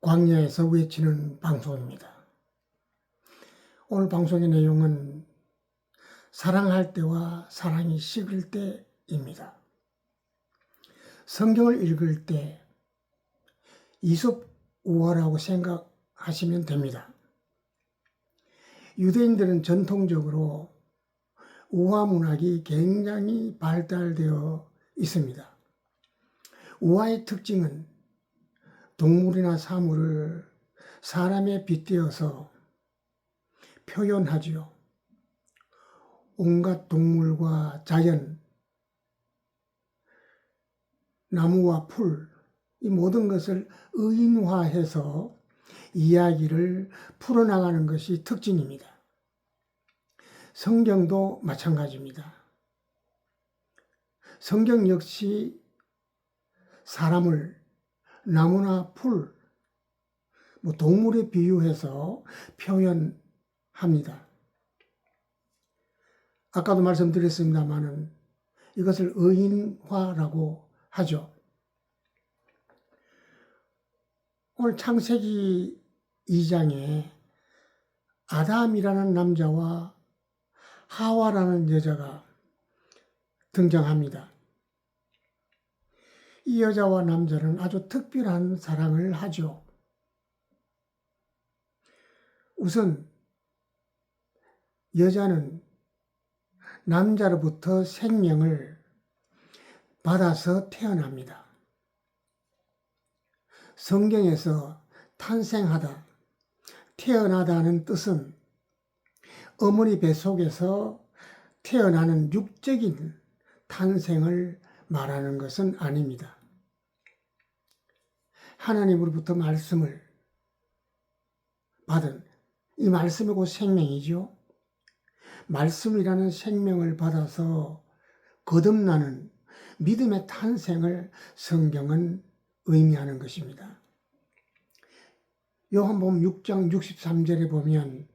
광야에서 외치는 방송입니다. 오늘 방송의 내용은 사랑할 때와 사랑이 식을 때입니다. 성경을 읽을 때 이솝 우화라고 생각하시면 됩니다. 유대인들은 전통적으로 우화 문학이 굉장히 발달되어 있습니다. 우화의 특징은 동물이나 사물을 사람에 빗대어서 표현하지요. 온갖 동물과 자연, 나무와 풀, 이 모든 것을 의인화해서 이야기를 풀어나가는 것이 특징입니다. 성경도 마찬가지입니다. 성경 역시 사람을 나무나 풀, 동물에 비유해서 표현합니다. 아까도 말씀드렸습니다마는 이것을 의인화라고 하죠. 오늘 창세기 2장에 아담이라는 남자와 하와라는 여자가 등장합니다. 이 여자와 남자는 아주 특별한 사랑을 하죠. 우선 여자는 남자로부터 생명을 받아서 태어납니다. 성경에서 탄생하다, 태어나다는 뜻은 어머니 뱃속에서 태어나는 육적인 탄생을 말하는 것은 아닙니다. 하나님으로부터 말씀을 받은 이 말씀이 곧 생명이죠. 말씀이라는 생명을 받아서 거듭나는 믿음의 탄생을 성경은 의미하는 것입니다. 요한복음 6장 63절에 보면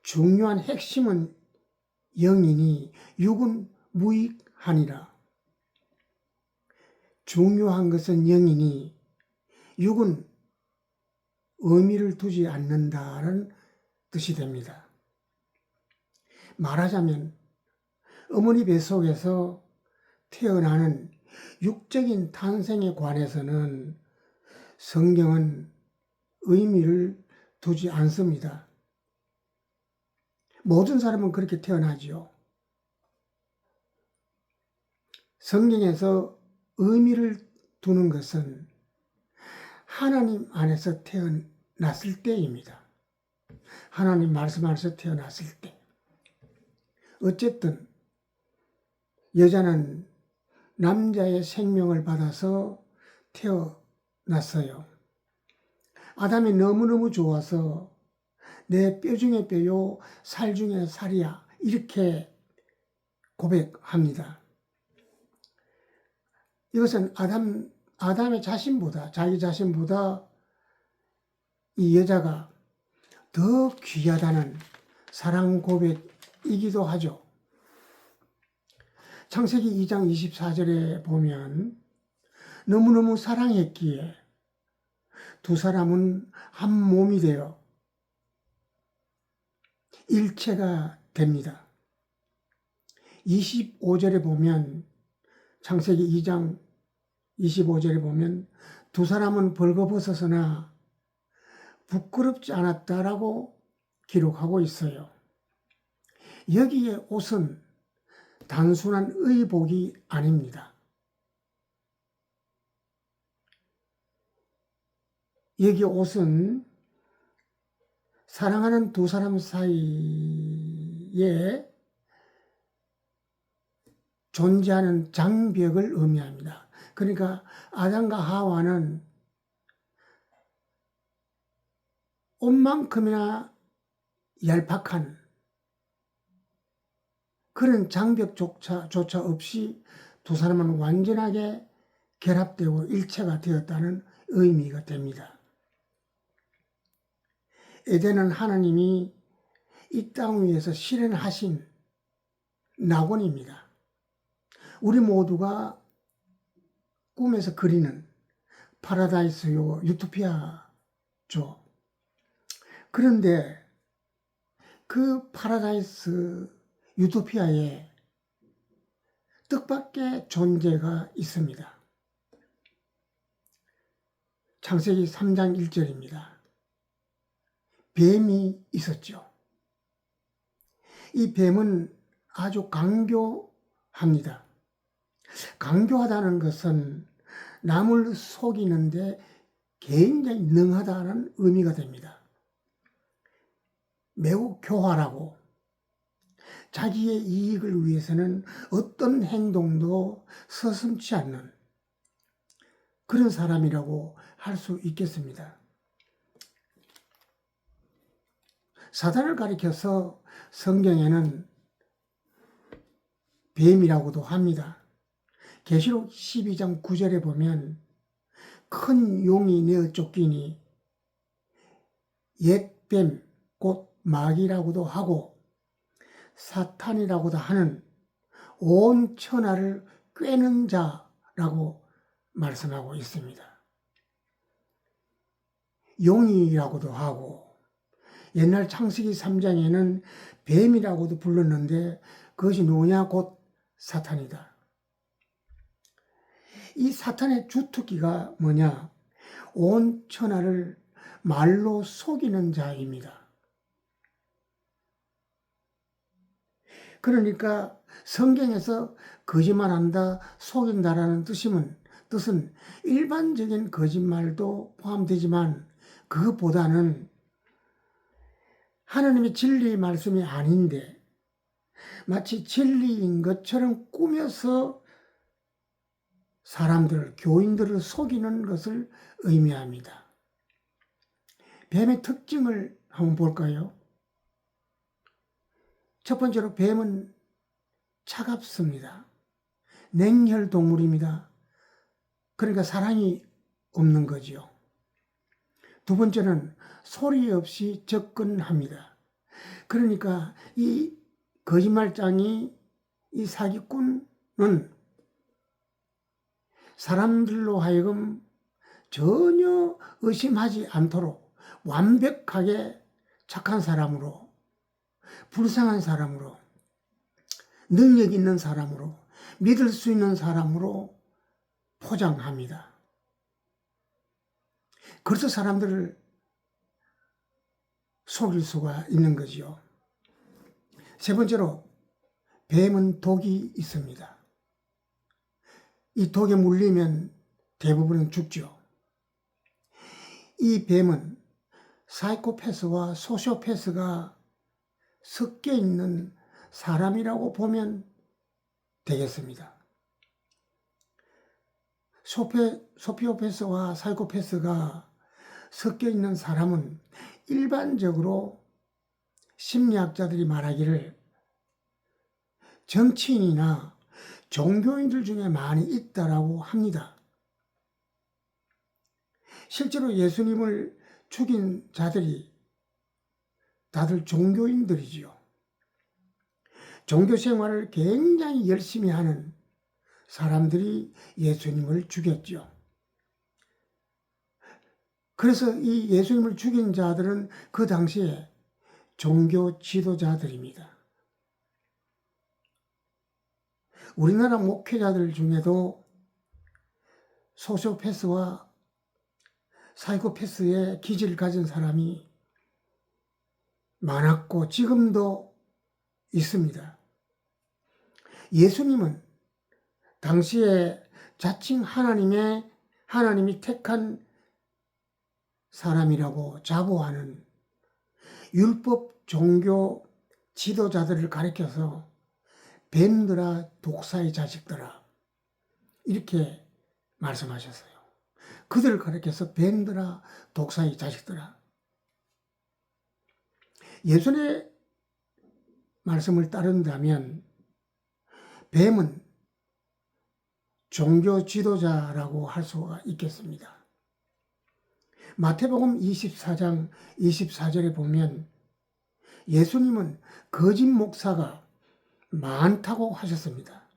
중요한 핵심은 영이니 육은 무익하니라. 중요한 것은 영이니 육은 의미를 두지 않는다는 뜻이 됩니다. 말하자면 어머니 뱃속에서 태어나는 육적인 탄생에 관해서는 성경은 의미를 두지 않습니다. 모든 사람은 그렇게 태어나지요. 성경에서 의미를 두는 것은 하나님 안에서 태어났을 때입니다. 하나님 말씀 안에서 태어났을 때. 어쨌든 여자는 남자의 생명을 받아서 태어났어요. 아담이 너무너무 좋아서 내 뼈 중에 뼈요, 살 중에 살이야, 이렇게 고백합니다. 이것은 아담의 자기 자신보다 이 여자가 더 귀하다는 사랑 고백이기도 하죠. 창세기 2장 24절에 보면 너무너무 사랑했기에 두 사람은 한 몸이 되어 일체가 됩니다. 25절에 보면 창세기 2장 25절에 보면 두 사람은 벌거벗었으나 부끄럽지 않았다라고 기록하고 있어요. 여기에 옷은 단순한 의복이 아닙니다. 여기 옷은 사랑하는 두 사람 사이에 존재하는 장벽을 의미합니다. 그러니까 아담과 하와는 옷만큼이나 얄팍한 그런 장벽조차 없이 두 사람은 완전하게 결합되고 일체가 되었다는 의미가 됩니다. 에덴은 하나님이 이 땅 위에서 실현하신 낙원입니다. 우리 모두가 꿈에서 그리는 파라다이스요, 유토피아죠. 그런데 그 파라다이스 유토피아에 뜻밖의 존재가 있습니다. 창세기 3장 1절입니다. 뱀이 있었죠. 이 뱀은 아주 강교합니다. 강교하다는 것은 남을 속이는데 굉장히 능하다는 의미가 됩니다. 매우 교활하고 자기의 이익을 위해서는 어떤 행동도 서슴지 않는 그런 사람이라고 할 수 있겠습니다. 사단을 가리켜서 성경에는 뱀이라고도 합니다. 계시록 12장 9절에 보면 큰 용이 내어 쫓기니 옛뱀 곧 마귀라고도 하고 사탄이라고도 하는 온 천하를 꿰는 자라고 말씀하고 있습니다. 용이라고도 하고 옛날 창세기 3장에는 뱀이라고도 불렀는데 그것이 누구냐? 곧 사탄이다. 이 사탄의 주특기가 뭐냐? 온 천하를 말로 속이는 자입니다. 그러니까 성경에서 거짓말한다, 속인다라는 뜻은 일반적인 거짓말도 포함되지만 그것보다는 하나님의 진리의 말씀이 아닌데 마치 진리인 것처럼 꾸며서 사람들, 교인들을 속이는 것을 의미합니다. 뱀의 특징을 한번 볼까요? 첫 번째로 뱀은 차갑습니다. 냉혈 동물입니다. 그러니까 사랑이 없는 거죠. 두 번째는 소리 없이 접근합니다. 그러니까 이 거짓말장이, 이 사기꾼은 사람들로 하여금 전혀 의심하지 않도록 완벽하게 착한 사람으로, 불쌍한 사람으로, 능력 있는 사람으로, 믿을 수 있는 사람으로 포장합니다. 그래서 사람들을 속일 수가 있는 거지요. 세 번째로 뱀은 독이 있습니다. 이 독에 물리면 대부분은 죽죠. 이 뱀은 사이코패스와 소시오패스가 섞여 있는 사람이라고 보면 되겠습니다. 소피오패스와 사이코패스가 섞여 있는 사람은 일반적으로 심리학자들이 말하기를 정치인이나 종교인들 중에 많이 있다라고 합니다. 실제로 예수님을 죽인 자들이 다들 종교인들이지요. 종교 생활을 굉장히 열심히 하는 사람들이 예수님을 죽였죠. 그래서 이 예수님을 죽인 자들은 그 당시에 종교 지도자들입니다. 우리나라 목회자들 중에도 소시오패스와 사이코패스의 기질을 가진 사람이 많았고 지금도 있습니다. 예수님은 당시에 자칭 하나님이 택한 사람이라고 자부하는 율법 종교 지도자들을 가리켜서 뱀들아 독사의 자식들아 이렇게 말씀하셨어요. 그들을 가리켜서 뱀들아 독사의 자식들아. 예수님의 말씀을 따른다면 뱀은 종교 지도자라고 할 수가 있겠습니다. 마태복음 24장 24절에 보면 예수님은 거짓 목사가 많다고 하셨습니다.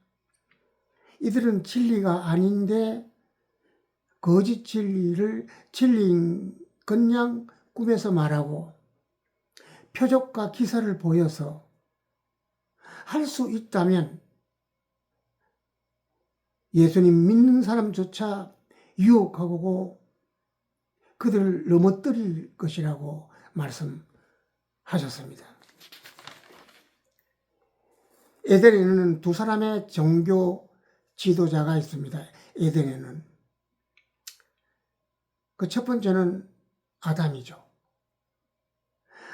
이들은 진리가 아닌데 거짓 진리인 그냥 꿈에서 말하고 표적과 기사를 보여서 할 수 있다면 예수님 믿는 사람조차 유혹하고 그들을 넘어뜨릴 것이라고 말씀하셨습니다. 에덴에는 두 사람의 종교 지도자가 있습니다. 에덴에는 그 첫 번째는 아담이죠.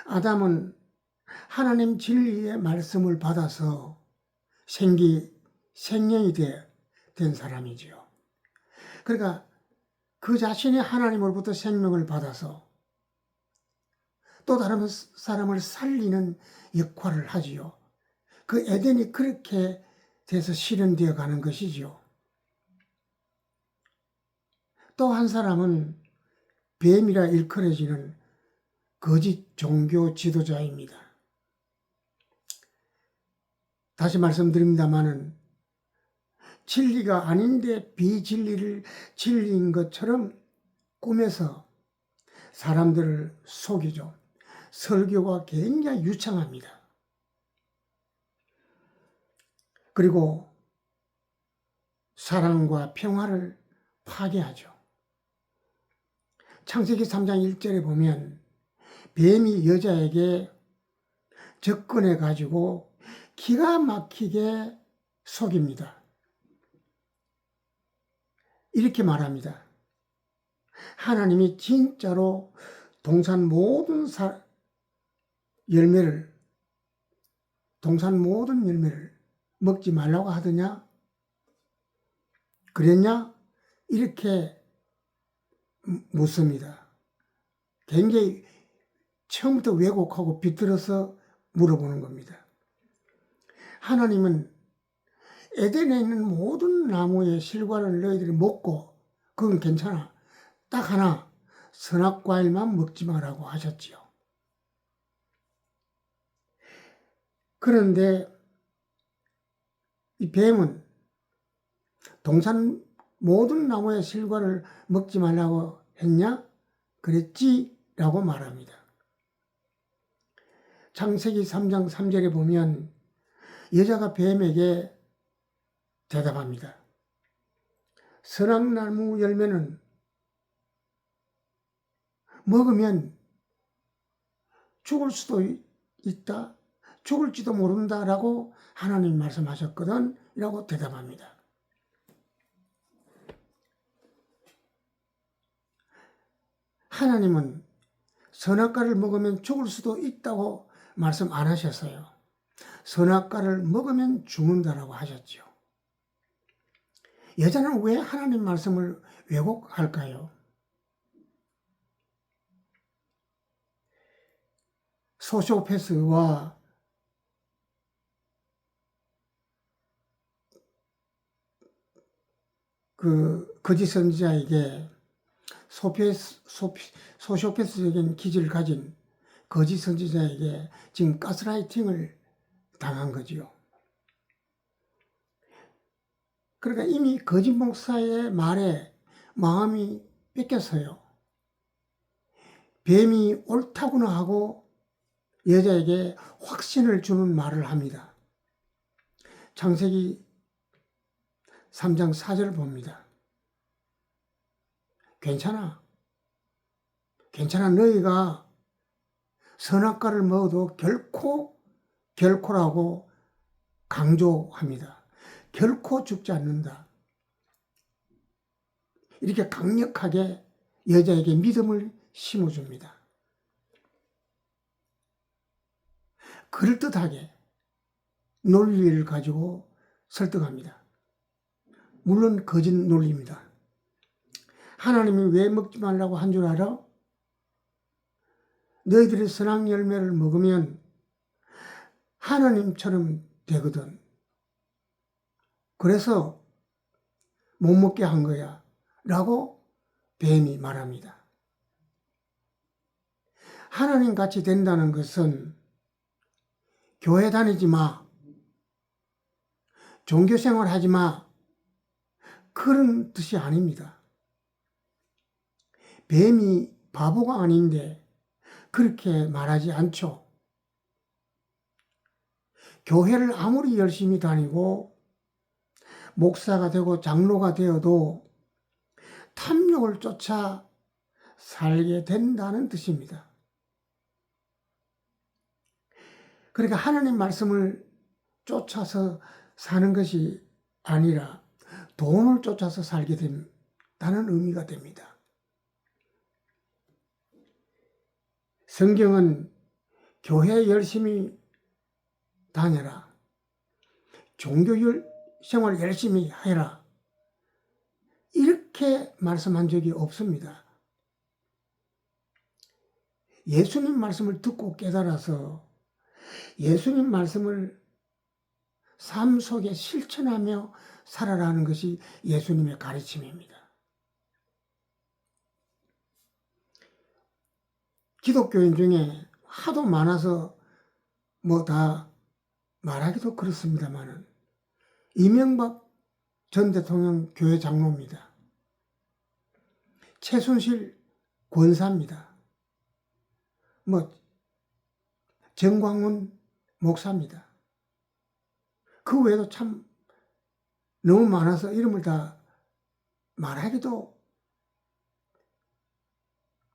아담은 하나님 진리의 말씀을 받아서 생명이 된 사람이지요. 그러니까 그 자신이 하나님으로부터 생명을 받아서 또 다른 사람을 살리는 역할을 하지요. 그 에덴이 그렇게 돼서 실현되어 가는 것이지요. 또 한 사람은 뱀이라 일컬어지는 거짓 종교 지도자입니다. 다시 말씀드립니다마는 진리가 아닌데 비진리를 진리인 것처럼 꿈에서 사람들을 속이죠. 설교가 굉장히 유창합니다. 그리고 사랑과 평화를 파괴하죠. 창세기 3장 1절에 보면 뱀이 여자에게 접근해 가지고 기가 막히게 속입니다. 이렇게 말합니다. 하나님이 진짜로 동산 모든 열매를 먹지 말라고 하더냐? 그랬냐? 이렇게 묻습니다. 굉장히 처음부터 왜곡하고 비틀어서 물어보는 겁니다. 하나님은 에덴에 있는 모든 나무의 실과를 너희들이 먹고 그건 괜찮아. 딱 하나 선악과일만 먹지 말라고 하셨지요. 그런데 이 뱀은 동산 모든 나무의 실과를 먹지 말라고 했냐? 그랬지? 라고 말합니다. 창세기 3장 3절에 보면 여자가 뱀에게 대답합니다. 선악나무 열매는 먹으면 죽을 수도 있다, 죽을지도 모른다라고 하나님 말씀하셨거든 이라고 대답합니다. 하나님은 선악과를 먹으면 죽을 수도 있다고 말씀 안 하셨어요. 선악과를 먹으면 죽는다라고 하셨죠. 여자는 왜 하나님 말씀을 왜곡할까요? 소시오패스와 그 거짓 선지자에게 소시오패스적인 기질을 가진 거짓 선지자에게 지금 가스라이팅을 당한 거지요. 그러니까 이미 거짓 목사의 말에 마음이 뺏겼어요. 뱀이 옳다구나 하고 여자에게 확신을 주는 말을 합니다. 창세기 3장 4절을 봅니다. 괜찮아. 너희가 선악과를 먹어도 결코라고 강조합니다. 결코 죽지 않는다. 이렇게 강력하게 여자에게 믿음을 심어줍니다. 그럴듯하게 논리를 가지고 설득합니다. 물론 거짓 논리입니다. 하나님이 왜 먹지 말라고 한 줄 알아? 너희들이 선악 열매를 먹으면 하나님처럼 되거든. 그래서 못 먹게 한 거야. 라고 뱀이 말합니다. 하나님 같이 된다는 것은 교회 다니지 마. 종교생활 하지 마. 그런 뜻이 아닙니다. 뱀이 바보가 아닌데 그렇게 말하지 않죠. 교회를 아무리 열심히 다니고 목사가 되고 장로가 되어도 탐욕을 쫓아 살게 된다는 뜻입니다. 그러니까 하나님 말씀을 쫓아서 사는 것이 아니라 돈을 쫓아서 살게 된다는 의미가 됩니다. 성경은 교회 열심히 다녀라, 종교 생활 열심히 해라, 이렇게 말씀한 적이 없습니다. 예수님 말씀을 듣고 깨달아서 예수님 말씀을 삶 속에 실천하며 살아라는 것이 예수님의 가르침입니다. 기독교인 중에 하도 많아서 뭐 다 말하기도 그렇습니다만은 이명박 전 대통령 교회 장로입니다. 최순실 권사입니다. 뭐 정광훈 목사입니다. 그 외에도 참 너무 많아서 이름을 다 말하기도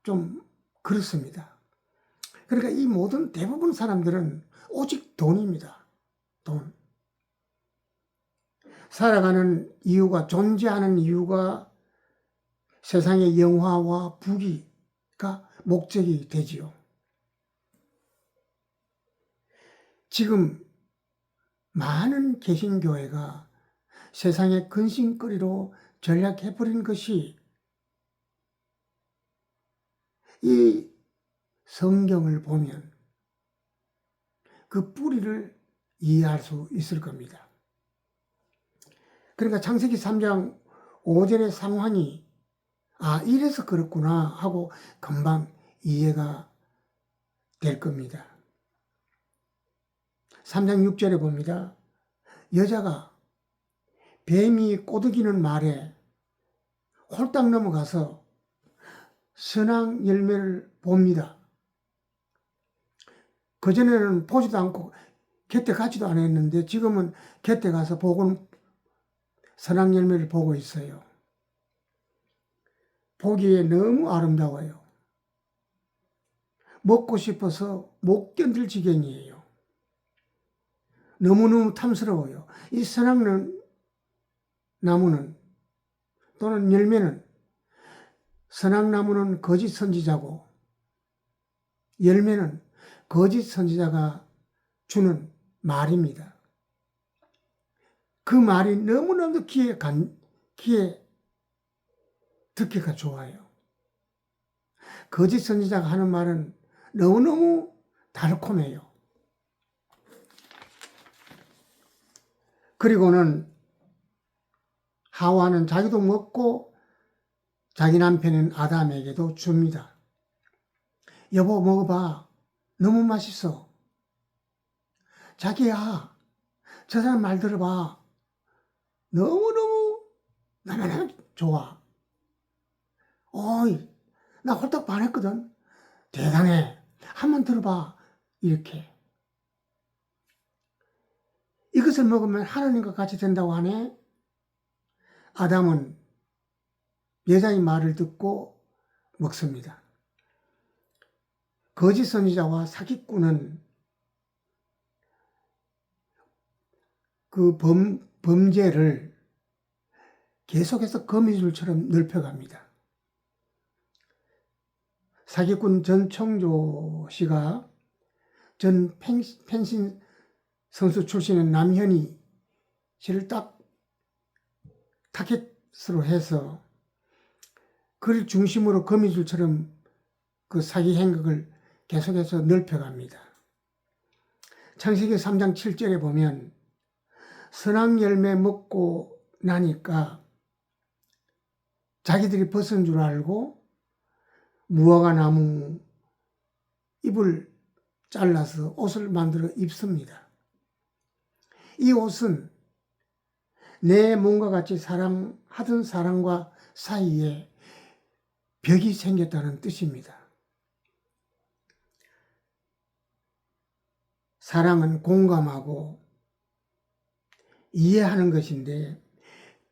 좀 그렇습니다. 그러니까 이 모든 대부분 사람들은 오직 돈입니다. 돈. 살아가는 이유가, 존재하는 이유가 세상의 영화와 부귀가 목적이 되지요. 지금 많은 개신교회가 세상의 근심거리로 전락해버린 것이 이 성경을 보면 그 뿌리를 이해할 수 있을 겁니다. 그러니까 창세기 3장 5절의 상황이 이래서 그렇구나 하고 금방 이해가 될 겁니다. 3장 6절에 봅니다. 여자가 뱀이 꼬드기는 말에 홀딱 넘어가서 선악 열매를 봅니다. 그전에는 보지도 않고 곁에 가지도 않았는데 지금은 곁에 가서 보고는 선악 열매를 보고 있어요. 보기에 너무 아름다워요. 먹고 싶어서 못 견딜 지경이에요. 너무너무 탐스러워요. 이 선악 나무는 또는 열매는, 선악나무는 거짓 선지자고 열매는 거짓 선지자가 주는 말입니다. 그 말이 너무나도 귀에 듣기가 좋아요. 거짓 선지자가 하는 말은 너무너무 달콤해요. 그리고는 하와는 자기도 먹고 자기 남편인 아담에게도 줍니다. 여보, 먹어봐. 너무 맛있어. 자기야, 저 사람 말 들어봐. 너무너무 나만 좋아. 어이, 나 홀딱 반했거든. 대단해. 한번 들어봐. 이렇게. 이것을 먹으면 하나님과 같이 된다고 하네. 아담은 여자의 말을 듣고 먹습니다. 거짓 선지자와 사기꾼은 그 범죄를 계속해서 거미줄처럼 넓혀갑니다. 사기꾼 전청조 씨가 전 펜싱 선수 출신인 남현희 씨를 딱 타겟으로 해서 그를 중심으로 거미줄처럼 그 사기 행각을 계속해서 넓혀갑니다. 창세기 3장 7절에 보면 선악 열매 먹고 나니까 자기들이 벗은 줄 알고 무화과 나무 잎을 잘라서 옷을 만들어 입습니다. 이 옷은 내 몸과 같이 사랑하던 사람과 사이에 벽이 생겼다는 뜻입니다. 사랑은 공감하고 이해하는 것인데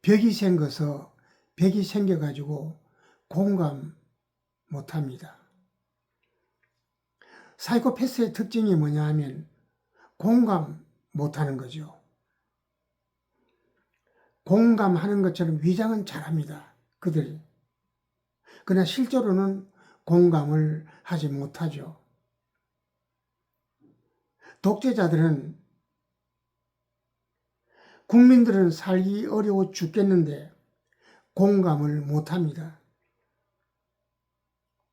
벽이 생겨가지고 공감 못합니다. 사이코패스의 특징이 뭐냐 하면 공감 못하는 거죠. 공감하는 것처럼 위장은 잘합니다. 그들이. 그러나 실제로는 공감을 하지 못하죠. 독재자들은 국민들은 살기 어려워 죽겠는데 공감을 못합니다.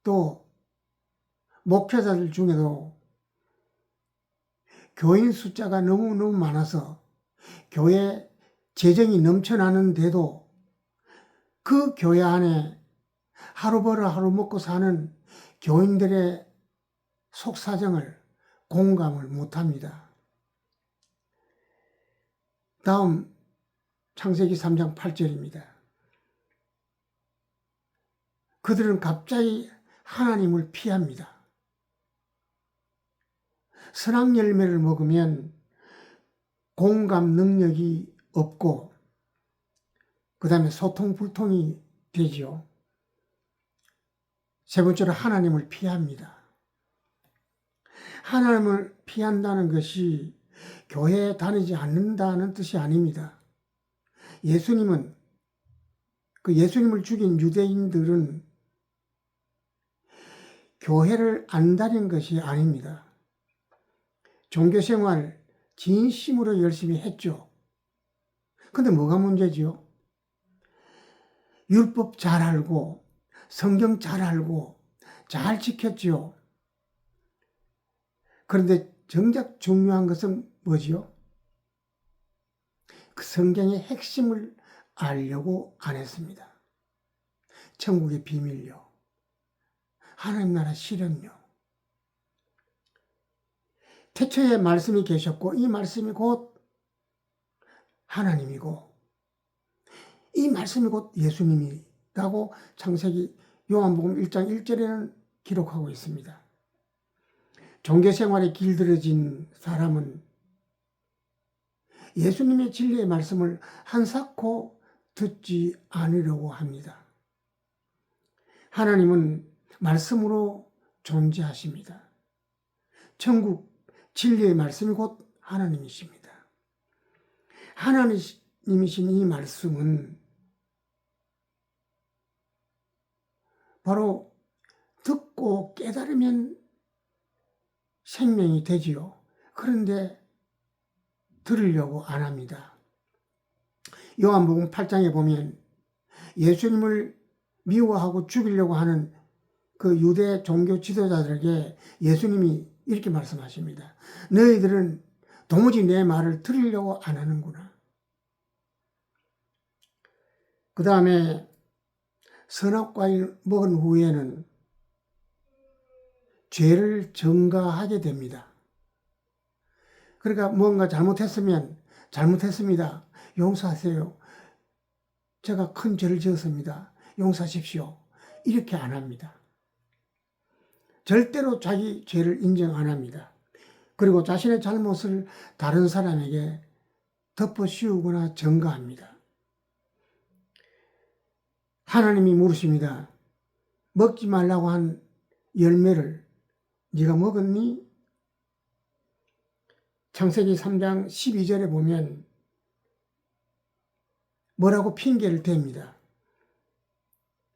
또 목회자들 중에도 교인 숫자가 너무너무 많아서 교회 재정이 넘쳐나는데도 그 교회 안에 하루 벌어 하루 먹고 사는 교인들의 속사정을 공감을 못합니다. 다음 창세기 3장 8절입니다. 그들은 갑자기 하나님을 피합니다. 선악 열매를 먹으면 공감 능력이 없고 그 다음에 소통불통이 되죠. 세 번째로 하나님을 피합니다. 하나님을 피한다는 것이 교회에 다니지 않는다는 뜻이 아닙니다. 예수님을 죽인 유대인들은 교회를 안 다닌 것이 아닙니다. 종교생활 진심으로 열심히 했죠. 근데 뭐가 문제지요? 율법 잘 알고 성경 잘 알고 잘 지켰지요. 그런데 정작 중요한 것은 뭐지요? 그 성경의 핵심을 알려고 안 했습니다. 천국의 비밀요. 하나님 나라 실현요. 태초에 말씀이 계셨고 이 말씀이 곧 하나님이고 이 말씀이 곧 예수님이라고 창세기 요한복음 1장 1절에는 기록하고 있습니다. 종교생활에 길들여진 사람은 예수님의 진리의 말씀을 한사코 듣지 않으려고 합니다. 하나님은 말씀으로 존재하십니다. 천국 진리의 말씀이 곧 하나님이십니다. 하나님이신 이 말씀은 바로 듣고 깨달으면 생명이 되지요. 그런데 들으려고 안 합니다. 요한복음 8장에 보면 예수님을 미워하고 죽이려고 하는 그 유대 종교 지도자들에게 예수님이 이렇게 말씀하십니다. 너희들은 도무지 내 말을 들으려고 안 하는구나. 그 다음에 선악과일 먹은 후에는 죄를 전가하게 됩니다. 그러니까 뭔가 잘못했으면 잘못했습니다. 용서하세요. 제가 큰 죄를 지었습니다. 용서하십시오. 이렇게 안 합니다. 절대로 자기 죄를 인정 안 합니다. 그리고 자신의 잘못을 다른 사람에게 덮어씌우거나 전가합니다. 하나님이 물으십니다. 먹지 말라고 한 열매를 네가 먹었니? 창세기 3장 12절에 보면 뭐라고 핑계를 댑니다.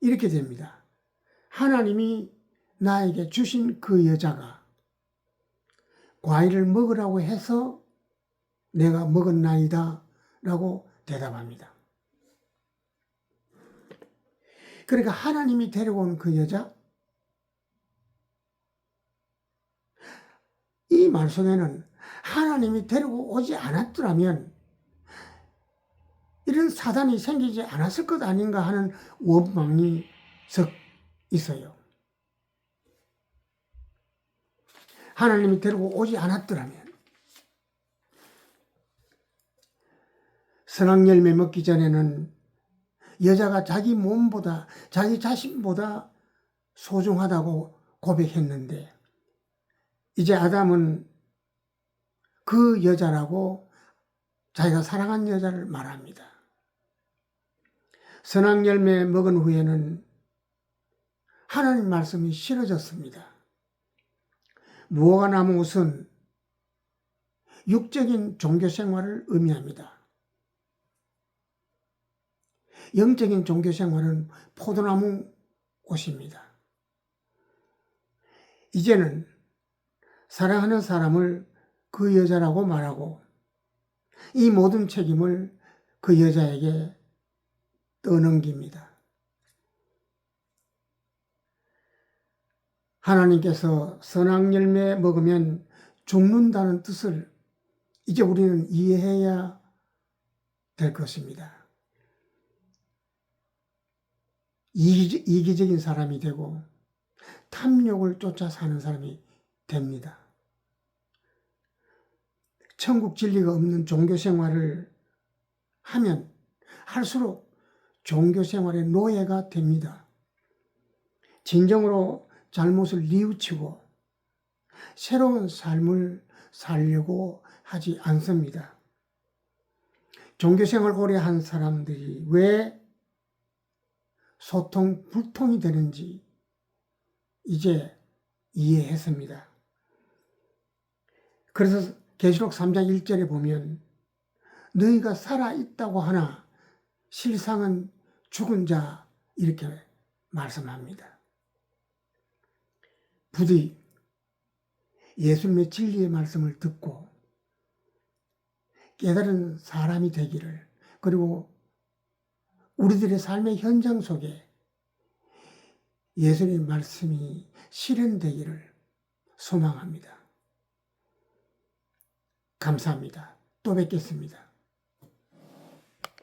이렇게 됩니다. 하나님이 나에게 주신 그 여자가 과일을 먹으라고 해서 내가 먹었나이다 라고 대답합니다. 그러니까 하나님이 데려온 그 여자, 이 말 속에는 하나님이 데리고 오지 않았더라면 이런 사단이 생기지 않았을 것 아닌가 하는 원망이 석 있어요. 하나님이 데리고 오지 않았더라면 선악 열매 먹기 전에는 여자가 자기 몸보다 자기 자신보다 소중하다고 고백했는데 이제 아담은 그 여자라고 자기가 사랑한 여자를 말합니다. 선악 열매 먹은 후에는 하나님 말씀이 싫어졌습니다. 무화과 나무 옷은 육적인 종교 생활을 의미합니다. 영적인 종교 생활은 포도나무 옷입니다. 이제는 사랑하는 사람을 그 여자라고 말하고 이 모든 책임을 그 여자에게 떠넘깁니다. 하나님께서 선악 열매 먹으면 죽는다는 뜻을 이제 우리는 이해해야 될 것입니다. 이기적인 사람이 되고 탐욕을 쫓아 사는 사람이 됩니다. 천국 진리가 없는 종교 생활을 하면 할수록 종교 생활의 노예가 됩니다. 진정으로 잘못을 뉘우치고 새로운 삶을 살려고 하지 않습니다. 종교 생활 오래 한 사람들이 왜 소통 불통이 되는지 이제 이해했습니다. 그래서 계시록 3장 1절에 보면 너희가 살아있다고 하나 실상은 죽은 자 이렇게 말씀합니다. 부디 예수님의 진리의 말씀을 듣고 깨달은 사람이 되기를, 그리고 우리들의 삶의 현장 속에 예수님의 말씀이 실현되기를 소망합니다. 감사합니다. 또 뵙겠습니다.